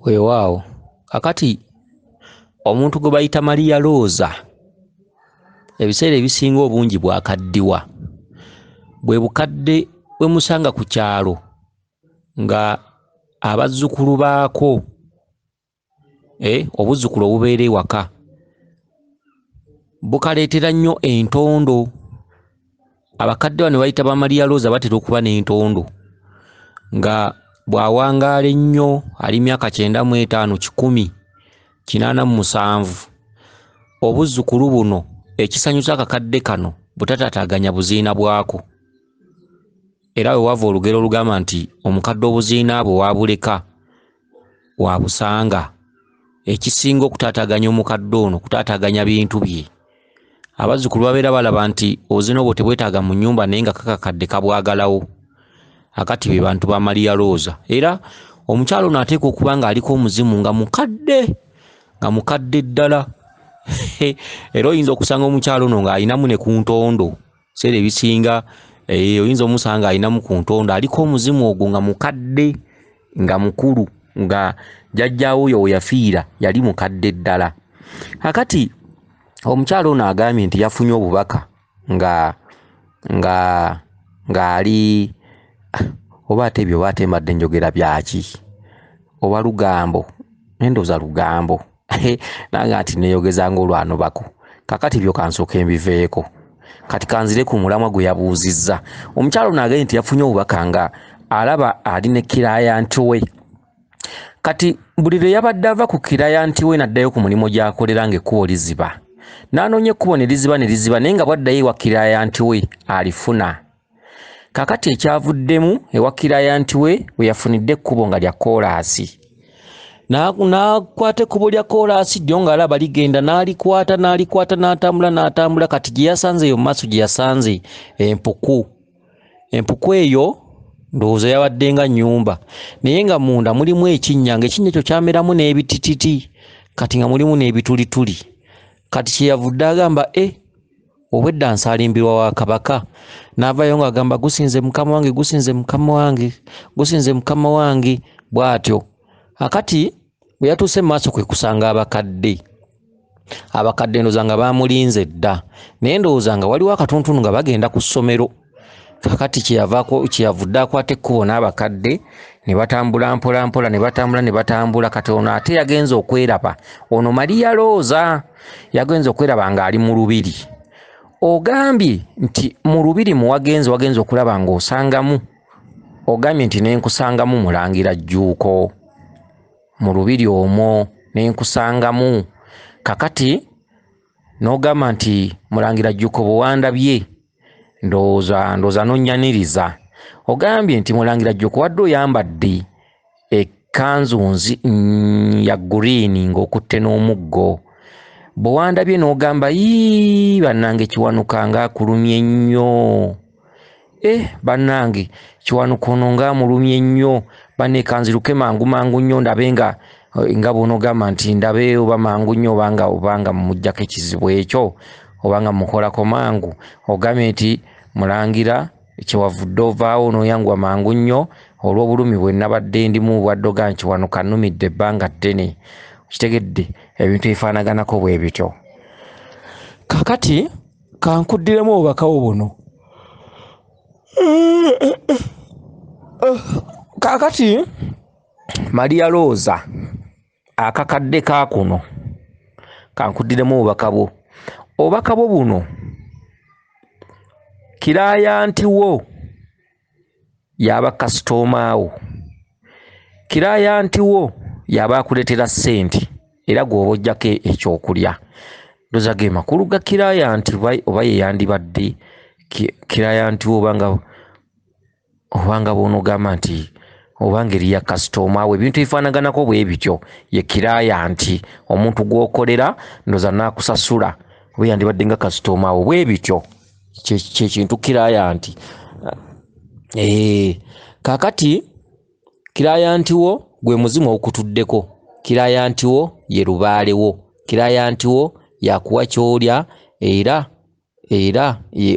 Weewaawo kakati omuntu gwe bayita Maria Rosa ebiseera ebisinga obungi bwakaddiwa bwe bukadde bwe musanga ku kyalo nga abazzukulu baako obuzzukulu obubeera ewaka bukaleetera nnyo entondo. Abakadde bano bayita ba Maria Rosa batera okuba n'entondo nga bwawangaala ennyo ali myaka 95 100 87 obuzzukulu buno ekisanyusa akakadde kano butataataganya buziina bwako, era we wava olugero olugamba nti omukadde obuziina bwe wabuleka wabusanga. Ekisinga okutaataganya omukadde ono kutaataganya bintu bye. Abazzukulu babeera balaba nti obuziina obwo tebwetaaga mu nnyumba naye nga kakakadde kabwagalawo. Akati be bantu ba Maria Rosa. Era omukyalo ono ateeka okuba nga aliko omuzimu nga mukadde ddala. Era oyinza okusanga omukyalo ono ng'ayinamu ne ku ntondo. Seera ebisinga oyinza omusanga ayinamu ku ntondo aliko omuzimu ogwo nga mukadde nga mukulu nga jjajjaawe oyo we yafiira yali mukadde ddala. Akati omukyalo ono agambye nti yafunye obubaka nga ali oba ate ebyo baate mbadde njogera byaki oba lugambo endoza lugambo nange ati neeyogeza ng'olwanobako. Kakati byo kansooka mbiveeko kati kanzire ku mulamwa gwe yabuuzizza. Omukyalo ono agambye nti yafunye obubaka nga alaba ali ne kirayanti we. Kati buli lwe yabadde ava ku kirayanti we n'addayo ku mulimu gy'akolera ng'ekkubo liziba n'anoonya ekkubo ne liziba naye nga bw'addayo ewa kirayanti we alifuna. Kakati ekyavuddemu ewa kirayanti we we yafunidde ekkubo nga lya koolaasi. N'akwata ekkubo lya koolaasi lyo ng'alaba ligenda n'alikwata n'atambula. Kati gye yasanzeyo mu maaso gye yasanze empuku eyo ndowooza yabadde nga nnyumba naye nga munda mulimu ekinnya ng'ekinnya ekyo kyameramu n'ebitititi kati nga mulimu n'ebitulituli. Kati kyeyavudde agamba obwedda nsalimbirwa wa kabaka n'avayo ng'agamba gusinze mukama wange gusinze mukama wange bw'atyo. Akati bwe yatuuse mu maaso kwe kusanga abakadde ndowooza nga bamulinze dda naye ndowooza nga waliwo akatontunu nga bagenda ku ssomero. Kakati kyeyavudde akwata ekkubo n'abakadde ne batambula mpola ne batambula. Kati ono ate yagenza okweraba, ono Maria Rosa yagenza okweraba ng'ali mu lubiri. Ogambye nti mu lubiri wagenza okulaba ng'osangamu, ogambye nti nenkusangamu Omulangira Jjuuko mu lubiri omwo nenkusangamu. Kakati n'ogamba nti Mulangira Jjuuko bwewandabye ndowooza nonnyaniriza. Ogambye nti Mulangira Jjuuko wadde oyambadde ekkanzu ya guliini ng'okutte n'omuggo. Bwe wandabye n'ogamba bannange kiwanuka ng'akulumye nnyo. Bannange kiwanuka ono ng'amulumye nnyo. Banne kanziruke mangu nnyo ndabe nga bw'onogamba nti ndabe oba mangu nnyo obanga mumuggyako ekizibu ekyo obanga mukolako mangu. Ogambye nti Mulangira kyewavudde ovaawo n'oyanguwa mangu nnyo olw'obulumi bwe nabadde ndimu bwadde ogamba kiwanuka nnumidde ebbanga ddene. Kitegedde ebintu ebifaanaganako bwe bityo. Kakati kankuddiremu obubakawo buno. Kakati Maria Rosa akakadde kaakuno kankuddiremu obubaka bwo buno. Kirayanti wo yaba kasitoma wo, kirayanti wo yaba akuleetera ssente era gw'oba oggyako ekyokulya. Ndowooza ge makulu ga kirayanti oba ye yandibadde kirayanti wo obanga bw'onogamba nti oba ngeri ya kasitoma we. Ebintu ebifaanaganako bwe bityo ye kirayanti. Omuntu gw'okolera ndowooza n'akusasula oba yandibadde nga kasitoma wo bwe bityo. Kintu kirayanti. Kakati kirayanti wo gwe muzimu okutuddeko. Kirayanti wo ye Lubaale wo. Kirayanti wo yakuwa kyolya era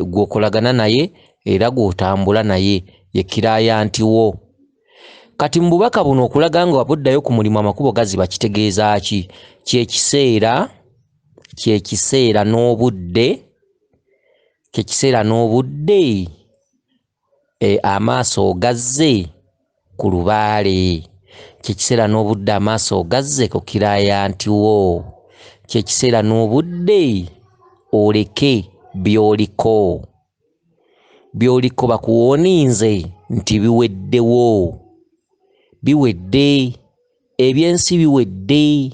gwokolagana naye era gwotambula naye ye kirayanti wo. kati mu bubaka buno okulaga nga wabuddayo ku mulimu amakubo gaziba kitegeeza ki? Kyekiseera n'obudde amaaso ogazze ku Lubaale. Kyekiseera n'obudde amaaso ogazze ku kiraaya ntiwo. Kyekiseera n'obudde oleke byoliko bakuwooninze nti biweddewo. Biwedde, ebyensi biwedde,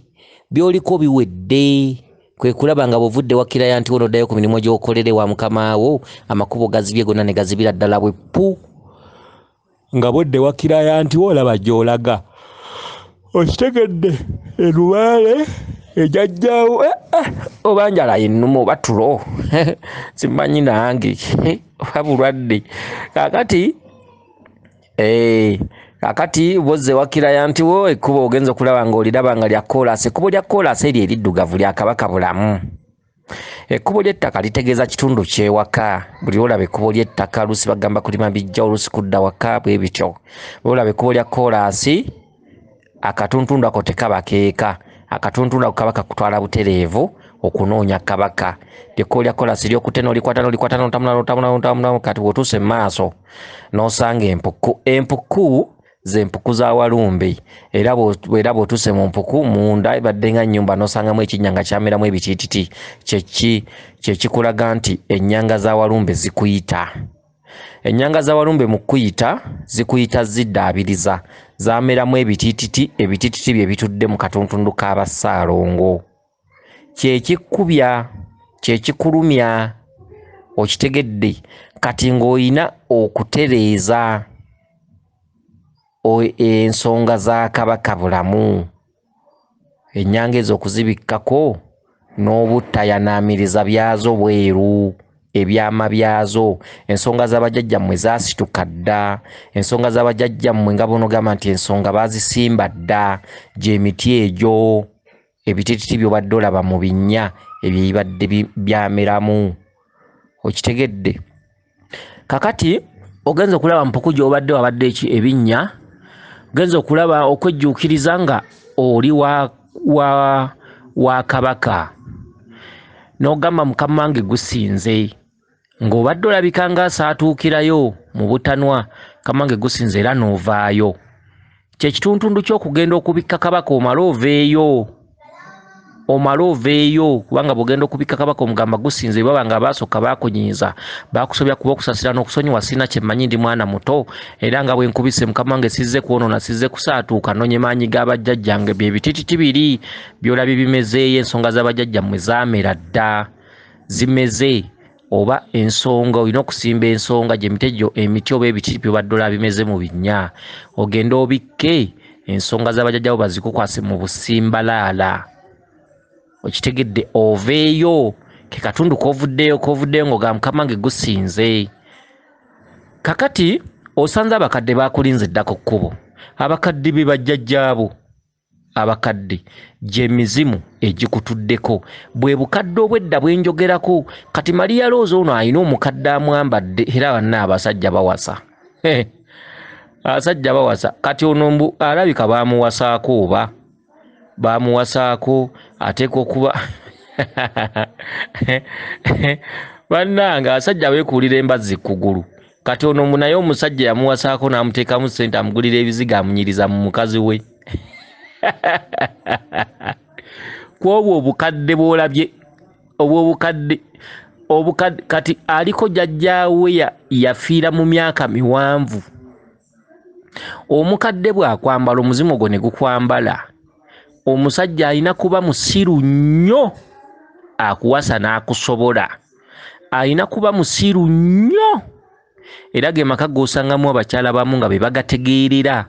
byoliko biwedde. Kwe kulaba nga bw'ovudde wakiraaya nti wonoddayo ku mirimu gy'okolere wa mukamaawo, amakubo gazibye gonna ne gazibira ddala bwe ppu. Nga bwodde wakiraaya nti olaba gy'olaga. Okitegedde Lubaale ejajjaawo oba njala yennuma oba tulo simanyi nange oba bulwadde. Kakati bozze wakiraaya nti wo ekkubo ogenza okulaba ng'oliraba nga lya koolaasi. Ekkubo lya koolaasi eryo eriddugavu lya Kabaka bulamu. Ekkubo ly'ettaka litegeeza kitundu ky'ewaka. Buli olaba ekkubo ly'ettaka oluusi bagamba kulima bijja, oluusi kudda waka bwe bityo. Olaba ekkubo lya koolaasi akatuntundu ako tekaba keeka. Akatuntundu ako kaba kakutwala butereevu okunoonya Kabaka. Ekkubo lya koolaasi ly'okutta n'olikwata n'otambula kati bw'otuuse mu maaso n'osanga empuku. Empuku ze mpuku za Walumbe. Era bw'otuuse mu mpuku munda ebadde nga nnyumba n'osangamu ekinnya nga kyameramu ebitiititi. Kyekikulaga nti ennyanga za Walumbe zikuyita. Ennyanga za Walumbe mu kuyita zikuyita ziddaabiriza. Zaameramu ebitiititi bye bitudde mu katuntundu k'Abassaalongo. Kyekikubya, kyekikulumya. Okitegedde kati ng'olina okutereeza ensonga za Kabaka bulamu. Ennyanga ezo okuzibikkako n'obutayanaamiriza byazo bweru, ebyama byazo. Ensonga z'abajjajjammwe zaasituka dda. Ensonga z'abajjajjammwe nga bonogamba nti ensonga baazisimba dda. Gy'emiti egyo ebitiititi by'obadde olaba mu binnya ebyo ebibadde byameramu. Okitegedde. Kakati ogenza okulaba mpuku gy'obadde wabadde ebinnya. Ogenza okulaba okwejjuukiriza nga oli wa Kabaka. N'ogamba mukama wange gusinze. Ng'obadde olabika nga asaatuukirayo mu butanwa. Mukama wange gusinze era n'ovaayo. Kyekituntundu ky'okugenda okubikka Kabaka omala oveeyo kubanga bw'ogenda okubikka Kabaka omugamba gusinze baba nga abaasooka baakunyiiza baakusobya kuba okusasira n'okusonyiwa sina kye mmanyi ndi mwana muto era nga bwe nkubise mukama wange sizze kwonoona sizze kusaatuuka nonye maanyi g'abajjajjange bye bitititi biri by'olabye bimezeeyo ensonga z'abajjajjammwe zaamera dda zimeze oba ensonga olina okusimba ensonga emiti oba ebititi by'obadde olaba bimeze mu binnya ogenda obikke ensonga z'abajjajjawo bazikukwase mu busimbalaala. Okitegedde oveeyo ke katundu k'ovuddeyo ng'oga mukama wange gusinze. Kakati osanze abakadde baakulinze dda ku kkubo. Abakadde be bajjajjaabo. Abakadde gy'emizimu egikutuddeko bwe bukadde obwedda bwe njogerako. Kati Maria Rose ono alina omukadde amwambadde era banna abasajja bawasa. Abasajja bawasa. Kati ono alabika baamuwasaako oba baamuwasaako ateekwa okuba bannanga abasajja beekuulira embazzi kugulu. Kati ono naye omusajja yamuwasaako n'amuteekamu ssente amugulira ebiziga amunyiriza mu mukazi we. Kw'obwo obukadde bw'olabye obukadde kati aliko jjajjaawe yafiira mu myaka miwanvu. Omukadde bw'akwambala omuzimu gwo ne gukwambala. Omusajja alina kuba musiru nnyo akuwasa n'akusobola. Alina kuba musiru nnyo. Era ge maka g'osangamu abakyala bamu nga be bagategeerera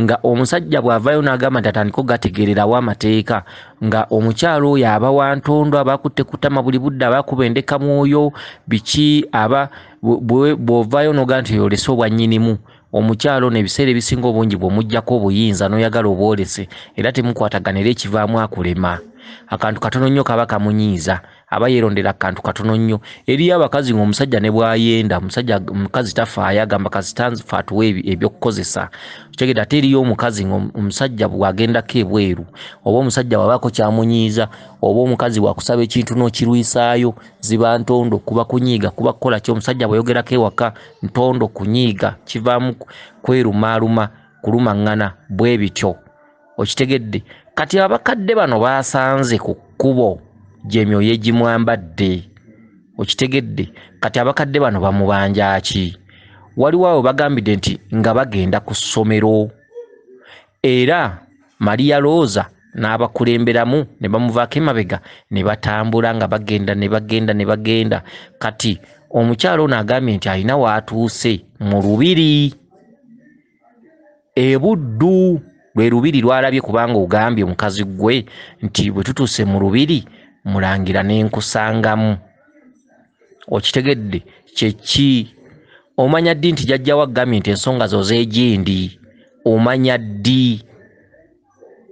nga omusajja bw'avaayo n'agamba nti atandika okugategeererawo amateeka nga omukyala oyo aba wa ntondo abakutte kutama buli budde abakuba endeka mwoyo biki aba bw'ovaayo n'ogamba nti olese obwannyinimu. Omukyalo n'ebiseera ebisinga obungi bw'omuggyako obuyinza n'oyagala obwolese era temukwatagana era ekivaamu akulema. Akantu katono nnyo kaba kamunyiiza aba yerondera akantu katono nnyo. Eriyo abakazi ng'omusajja ne bw'ayenda omukazi tafaayo agamba kazitanfa atuwa ebyokukozesa. Kitegeeza ate eriyo omukazi ng'omusajja bw'agendako ebweru oba omusajja bw'abaako kyamunyiiza oba omukazi bw'akusaba ekintu n'okirwisaayo ziba ntondo kuba kunyiiga kuba kukola ki. Omusajja bw'ayogerako ewaka ntondo kunyiiga kivaamu kwerumaaluma kulumaŋŋana bwe bityo. Okitegedde kati abakadde bano baasanze ku kkubo gy'emyoyo egimwambadde. Okitegedde kati abakadde bano bamubanja ki? Waliwo abo bagambidde nti nga bagenda ku ssomero era Maria Rosa n'abakulemberamu ne bamuvaako emabega ne batambula nga bagenda. Kati omukyalo ono agambye nti alina waatuuse mu lubiri e Buddu. Lwe lubiri lwalabye kubanga ogambye omukazi gwe nti bwe tutuuse mu lubiri mulangira n'enkusangamu. Okitegedde kyeki? Omanya ddi nti jjajjawo agambye nti ensonga zo z'egindi? Omanya ddi?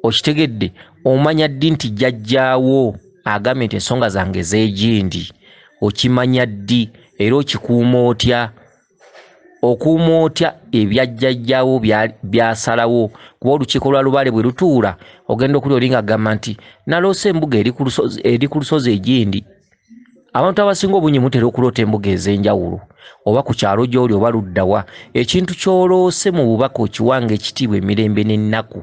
Okitegedde? Omanya ddi nti jjajjawo agambye nti ensonga zange z'egindi? Okimanya ddi era okikuuma otya? Okuuma otya ebya jjajjawo byasalawo? Kuba olukiiko lwa Lubaale bwe lutuula ogenda okuli olinga agamba nti naloose embuga eri ku lusozi egindi. Abantu abasinga obungi mutera okuloota embuga ez'enjawulo oba ku kyalo gy'oli oba luddawa. Ekintu ky'oloose mu bubaka okiwanga ekitiibwa emirembe n'ennaku.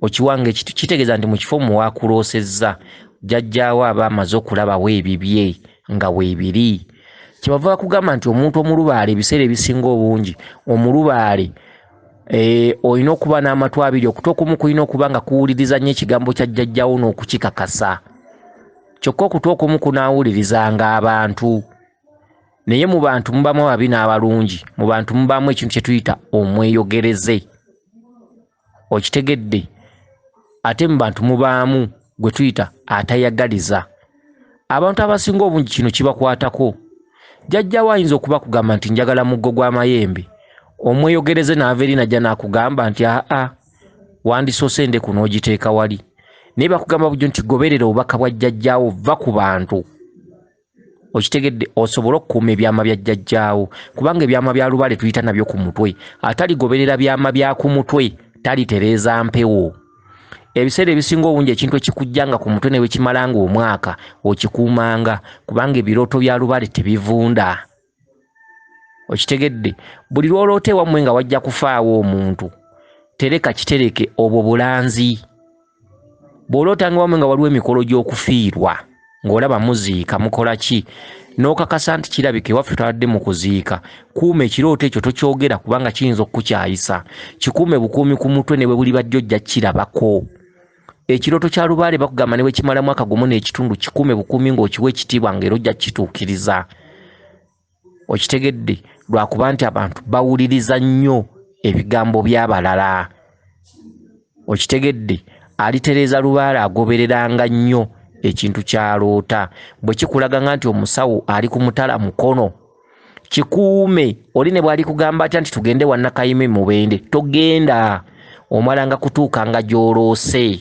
Okiwanga ekitu kitegeeza nti mu kifo muwaakuloosezza jjajjaawo aba amaze okulabawo ebibye nga weebiri. Kyebava bakugamba nti omuntu omulubaale ebiseera ebisinga obungi omulubaale olina okuba n'amatu abiri. Okutu okumu kulina okuba nga kuwuliriza nnyo ekigambo kya jjajjaawo n'okukikakasa. Kyokka okutu okumu kunaawulirizanga abantu. Naye mu bantu mubamu ababi n'abalungi. Mu bantu mubamu ekintu kye tuyita omweyogereze. Okitegedde? Ate mu bantu mubaamu gwe tuyita atayagaliza. Abantu abasinga obungi kino kibakwatako. Jjajjaawo ayinza okuba kugamba nti njagala muggo gw'amayembe. Omweyogereze n'ava eri najja n'akugamba nti wandisoose endeku n'ogiteeka wali. Naye bakugamba bujjo nti goberera obubaka bwa jjajjaawo, vva ku bantu. Okitegedde? Osobole okukuuma ebyama bya jjajjaawo kubanga ebyama bya Lubaale tuyita nabyo ku mutwe. Ataligoberera byama bya ku mutwe talitereeza mpewo. Ebiseera ebisinga obungi ekintu ekikujjanga ku mutwe ne bwe kimalanga omwaka okikuumanga kubanga ebirooto bya Lubaale tebivunda. Okitegedde? Buli lwoloota ewammwe nga wajja kufaawo omuntu tereka kitereke obwo bulanzi. Bw'olootanga ewammwe nga waliwo emikolo gy'okufiirwa ng'olaba muziika mukola ki n'okakasa nti kirabika ewaffe twaladde mu kuziika, kuuma ekirooto ekyo tokyogera kubanga kiyinza okukukyayisa. Kikuume bukuumi ku mutwe ne bwe buli bajja ojja kirabako. Ekirooto kya Lubaale bakugamba ne bwe kimala mwaka gumu n'ekitundu kikuume bukuumi ng'okiwa ekitiibwa ng'era ojja kituukiriza. Okitegedde? Lwakuba nti abantu bawuliriza nnyo ebigambo by'abalala. Okitegedde? Alitereeza Lubaale agobereranga nnyo ekintu kyaloota. Bwe kikulaganga nti omusawo ali ku mutala mukono kikuume. Oli ne bw'ali kugamba atya nti tugende wa Nakayime Mubende togenda, omalanga kutuukanga gy'oloose.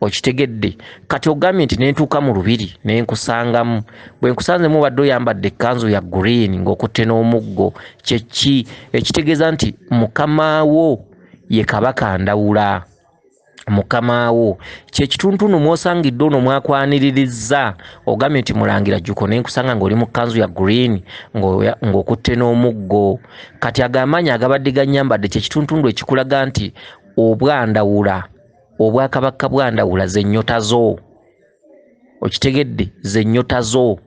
Okitegedde? Kati ogambye nti nentuuka mu lubiri nenkusangamu. Bwe nkusanzemu obadde oyambadde ekkanzu ya green ng'okutte n'omuggo. Kyeki? Ekitegeeza nti mukamaawo ye kabaka ndawula. Mukamaawo kyekitunutunu mw'osangidde ono mwakwaniririzza. Ogambye nti Mulangira Jjuuko nenkusanga ng'oli mu kkanzu ya green ng'okutte n'omuggo. Kati agamanyi agabadde gannyambadde kyekitunutunu ekikulaga nti obwandawula, obwakabaka bwandawula ze nnyota zo. Okitegedde? Ze nnyota zo.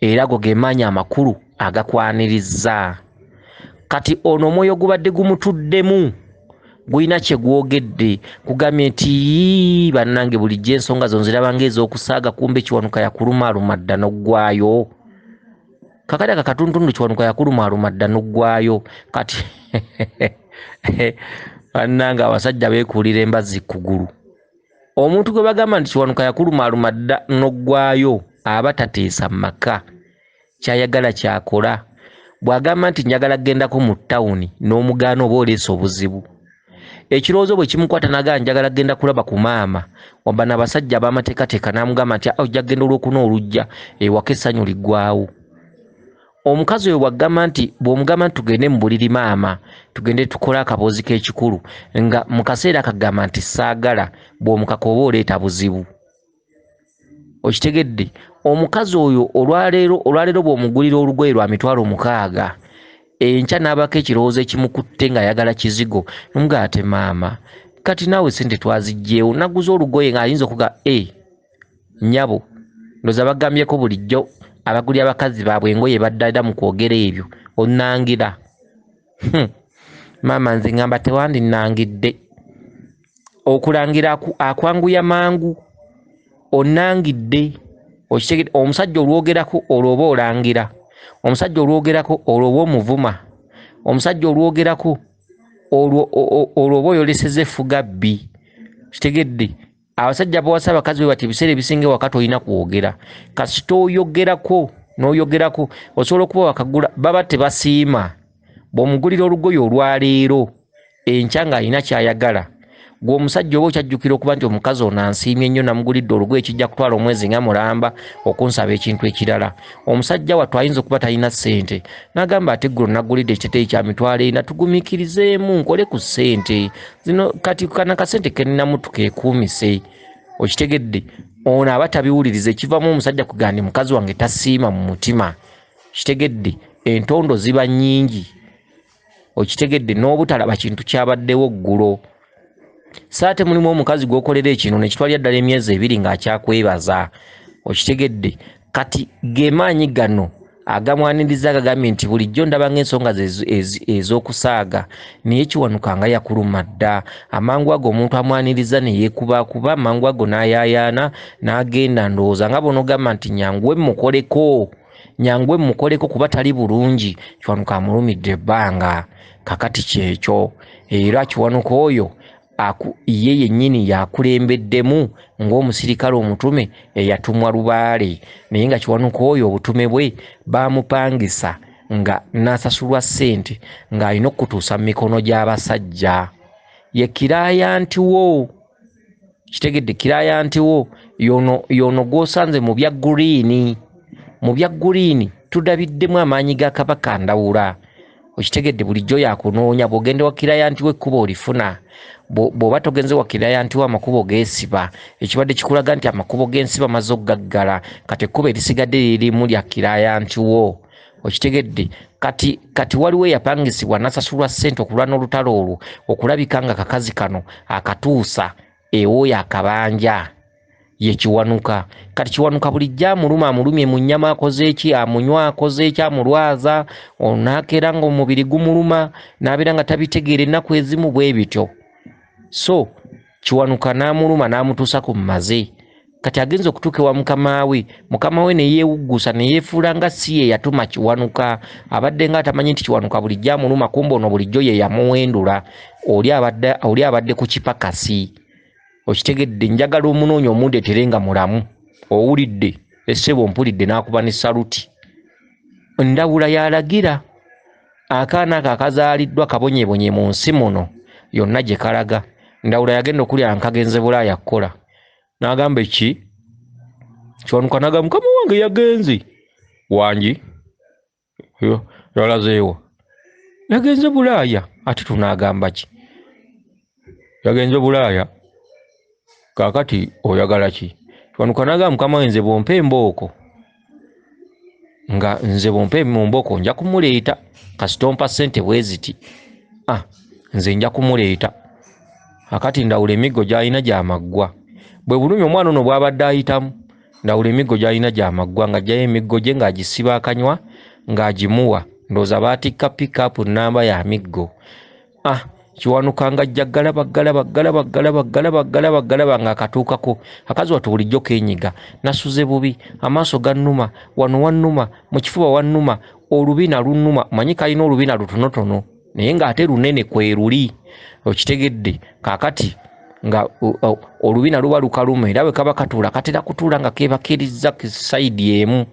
Era go ge maanyi amakulu agakwanirizza. Kati ono omwoyo gubadde gumutuddemu gulina kye gwogedde. Kugambye nti bannange bulijjo ensonga zo nzirabanga ez'okusaaga kumbe Kiwanuka yakulumaaluma dda n'oggwayo. Kakati akakatuntundu Kiwanuka yakulumaaluma dda n'oggwayo. Kati bannange abasajja beekuulira embazzi kugulu. Omuntu gwe bagamba nti Kiwanuka yakulumaaluma dda n'oggwayo aba tateesa maka. Kyayagala kyakola. Bw'agamba nti njagala kgendako mu ttawuni n'omugaano oba oleesa obuzibu. ekirowoozo bwe kimukwata naga njagala genda kulaba ku maama wamba n'abasajja ab'amateekateeka n'amugamba nti ojja kgenda olwokuna olujja ewaka essanyu liggwawo. Omukazi oyo bw'agamba nti bw'omugamba nti tugende mu buliri maama tugende tukole akaboozi k'ekikulu nga mu kaseera akagamba nti saagala bw'omukaka oba oleeta buzibu. Okitegedde omukazi oyo olwaleero bw'omugulira olugoye lwa mitwalo 6 enkya n'abako ekirowoozo ekimukutte ng'ayagala kizigo n'omugamba ate maama kati naawe sente twaziggyeewo naguze olugoye ng'ayinza okuga nnyabo ndoza bagambyeko bulijjo abaguli abakazi baabwe engoye baddala mu kwogera ebyo onnangira. Maama nze ngamba tewandinangidde okulangira akwanguya mangu onnangidde. Okitegedde omusajja olwogerako olwoba olangira, omusajja olwogerako olwoba omuvuma, omusajja olwogerako olwoba oyoleseza effuga bbi. Kitegedde abasajja bawasa abakazi bwe bati ebiseera ebisinga ewaka tolina kwogera kasita oyogerako n'oyogerako osobola okuba wakagula baba tebasiima. Bw'omugulira olugoye olwaleero enkya ng'alina kyayagala gwe omusajja oba okyajjukira okuba nti omukazi ono ansiimye nnyo namugulidde olugoye kijja kutwala omwezi nga mulamba okunsaba ekintu ekirala. Omusajja wattu ayinza okuba talina ssente n'agamba ate gwe nagulidde ekiteteeyi kya mitwalo 40 tugumikirizeemu nkole ku ssente zino kati kana kasente keninamu tukekuumise. Okitegedde ono aba tabiwuliriza ekivamu omusajja kugamba nti mukazi wange tasiima mu mutima. Kitegedde entondo ziba nnyingi. Okitegedde n'obutalaba kintu kyabaddewo ggulo. Saate mulimu omukazi gw'okolera ekino ne kitwalira ddala emyezi 2 ng'akyakwebaza. Okitegedde kati gemaanyi gano agamwaniriza agagambye nti bulijjo ndaba ng'ensonga ez'okusaaga naye Kiwanuka nga yakuluma dda. Amangu ago omuntu amwaniriza ne yeekubakuba amangu ago n'ayaayaana n'agenda ndowooza nga bonogamba nti nyangwe mukoleko kuba tali bulungi. Kiwanuka amulumidde ebbanga kakati kyekyo era Kiwanuka oyo ye yennyini yakulembeddemu ng'omusirikale omutume eyatumwa Lubaale naye nga Kiwanuka oyo obutume bwe baamupangisa nga n'asasulwa ssente ng'alina okutuusa mu mikono gy'abasajja. Ye kirayanti wo. Kitegedde kirayanti wo yono gw'osanze mu bya gguliini tudabiddemu amaanyi ga Kabaka Ndawula. Okitegedde bulijjo yakunoonya bw'ogende wa kirayanti we ekkubo olifuna. Bw'oba togenze wa kirayanti we amakubo geesiba ekibadde kikulaga nti amakubo g'ensiba maze okgaggala kati ekkubo erisigadde lirimu lya kirayanti wo. Okitegedde kati waliwo eyapangisibwa n'asasulwa ssente okulwa n'olutalo olwo okulabika nga kakazi kano akatuusa ewooyo akabanja ye Kiwanuka. Kati Kiwanuka bulijjo amulumye mu nnyama akoze eki amunywa akoze eki amulwaza onaakera nga omubiri gumuluma n'abeera nga tabitegeera ennaku ezimu bwe bityo. So Kiwanuka n'amuluma n'amutuusa ku mmaze kati agenza okutuuka ewa mukama we ne yeewuggusa ne yeefuula nga si ye yatuma Kiwanuka. Abadde nga atamanyi nti Kiwanuka bulijjo amuluma kumbe ono bulijjo ye yamuwendula oli abadde ku kipakasi. Okitegedde njagala omunoonya omundeetere nga mulamu. Owulidde essebo mpulidde n'akuba ne saluti. Ndawula yalagira akaana ako akazaaliddwa kabonyebonye mu nsi muno yonna gye kalaga. Ndawula yagenda okulya nkagenze Bulaaya kukola n'agamba eki Kiwanuka n'agamba mukama wange yagenze wangi yalazeewa yagenze Bulaaya ate tunaagamba ki yagenze Bulaaya kakati oyagala ki? Kiwanuka n'agamba mukama wange nze bw'ompa embooko nga nze bw'ompa mu mbooko nja kumuleeta kasita ompa ssente bwe ziti nze nja kumuleeta. Akati Ndawula emiggo gy'alina gy'amaggwa bwe bulumi omwana ono bw'abadde ayitamu. Ndawula emiggo gy'alina gy'amaggwa ng'aggyayo emiggo gye ng'agisiba akanywa ng'agimuwa ndowooza baatikka pikapu nnamba ya miggo. Kiwanuka ng'ajja galaba ng'akatuukako akazi wattu bulijjo kenyiga nasuze bubi amaaso gannuma wano wannuma mu kifuba wannuma olubina lunnuma. Manyi kalina olubina lutonotono naye ng'ate lunene kwe luli. Okitegedde kakati nga olubina luba lukaluma era bwe kaba katuula katera kutuula nga keebakirizza sayidi emu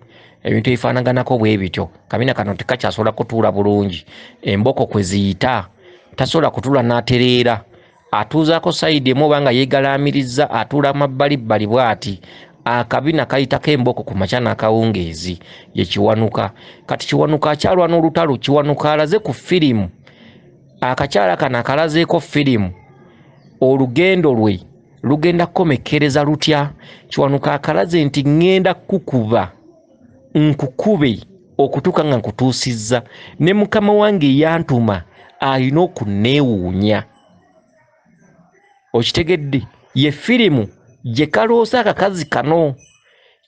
ebintu ebifaanaganako bwe bityo. Kabina kano tekakyasobola kutuula bulungi emboko kwe ziyita tasobola kutuula n'atereera atuuzaako sayidi emu oba nga yeegalaamiriza atuula mabbali bbali bw'ati akabina kayitako emboko ku makya n'akawungeezi ye Kiwanuka. Kati Kiwanuka akyalwa n'olutalo. Kiwanuka alaze ku firimu, akakyala kano akalazeeko firimu, olugendo lwe lugenda kukomekkereza lutya. Kiwanuka akalaze nti ŋŋenda kukuba nkukube okutuuka nga nkutuusizza, ne mukama wange yantuma alina okunneewuunya. Okitegedde? Ye firimu gye kaloosa akakazi kano.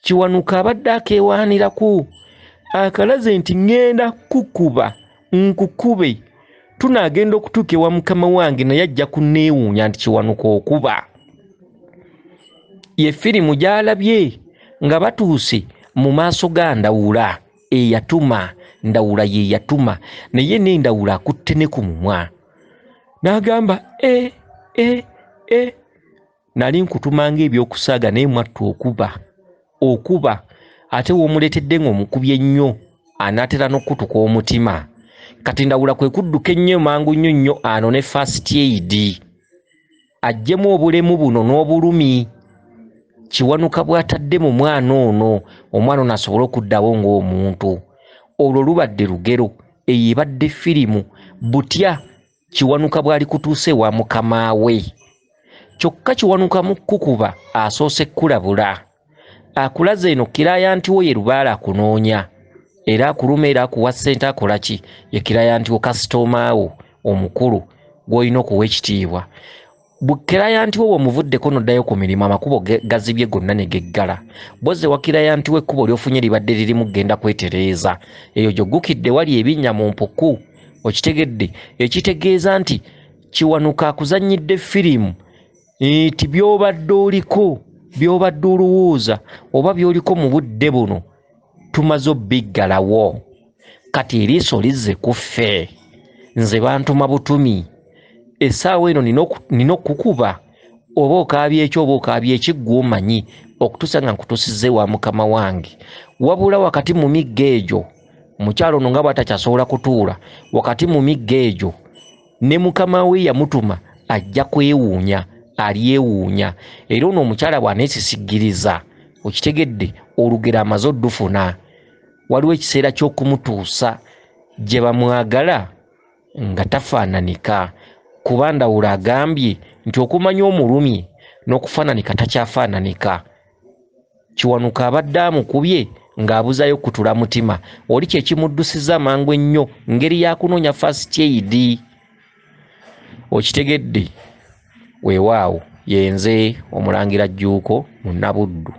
Kiwanuka abadde akeewaaniraku, akalaze nti ŋŋenda kukuba nkukube, tunaagenda okutuuka ewa mukama wange naye ajja kunneewuunya nti Kiwanuka okuba. Ye firimu gy'alabye nga batuuse mu maaso ga Ndawula eyatuma. Ndawula ye yatuma, naye ne Ndawula akutte ne ku mumwa n'agamba nali nkutumanga ebyokusaaga naye mwattu okuba ate w'omuleetedde ng'omukubye ennyo anaatera n'okkutuka omutima. Kati Ndawula kwe kudduka ennyo mangu nnyo anone first aid aggyemu obulemu buno n'obulumi. Kiwanuka bw'atadde mu mwana ono, omwana ono asobole okuddawo ng'omuntu. Olwo lubadde lugero, eyo ebadde firimu. Butya Kiwanuka bw'ali kutuuse wa mukama we. Kyokka Kiwanuka mu kukuba asoose kulabula. Akulaze eno kirayanti wo ye Lubaale akunoonya, era akuluma era akuwa ssente akola ki? Ye kirayanti wo kasitoma wo omukulu gw'olina okuwa ekitiibwa. Bukirayanti wo bw'omuvuddeko n'oddayo ku mirimu amakubo gazibye gonna ne geggala. Bw'ozze wa kirayanti wo ekkubo ly'ofunye libadde lirimu genda kwetereeza. Eyo gy'oggukidde wali ebinnya mu mpuku. Okitegedde? Ekitegeeza nti Kiwanuka akuzannyidde firimu nti by'obadde oliko, by'obadde olowooza oba by'oliko mu budde buno tumaze obbiggalawo. Kati eriiso lizze ku ffe. Nze bantuma butumi. Essaawa eno nina okukuba, oba okaabye eki oba okaabye eki ggwe omanyi, okutuusa nga nkutuusizza ewa mukama wange. Wabula wakati mu migga egyo, mukyalo ono nga bw'atakyasobola kutuula, wakati mu migga egyo ne mukama we yamutuma ajja kwewuunya, alyewuunya. Era ono omukyala bw'aneesisigiriza, okitegedde, olugero amaze oddufuna. Waliwo ekiseera ky'okumutuusa gye bamwagala nga tafaananika. Kuba Ndawula agambye nti okumanya omulumye n'okufaananika takyafaananika. Kiwanuka abadde amukubye ng'abuzayo kutula mutima. Oli kye kimuddusiza amangu ennyo ngeri ya kunoonya first aid. Okitegedde? Weewaawo, yenze Omulangira Jjuuko Munabuddu.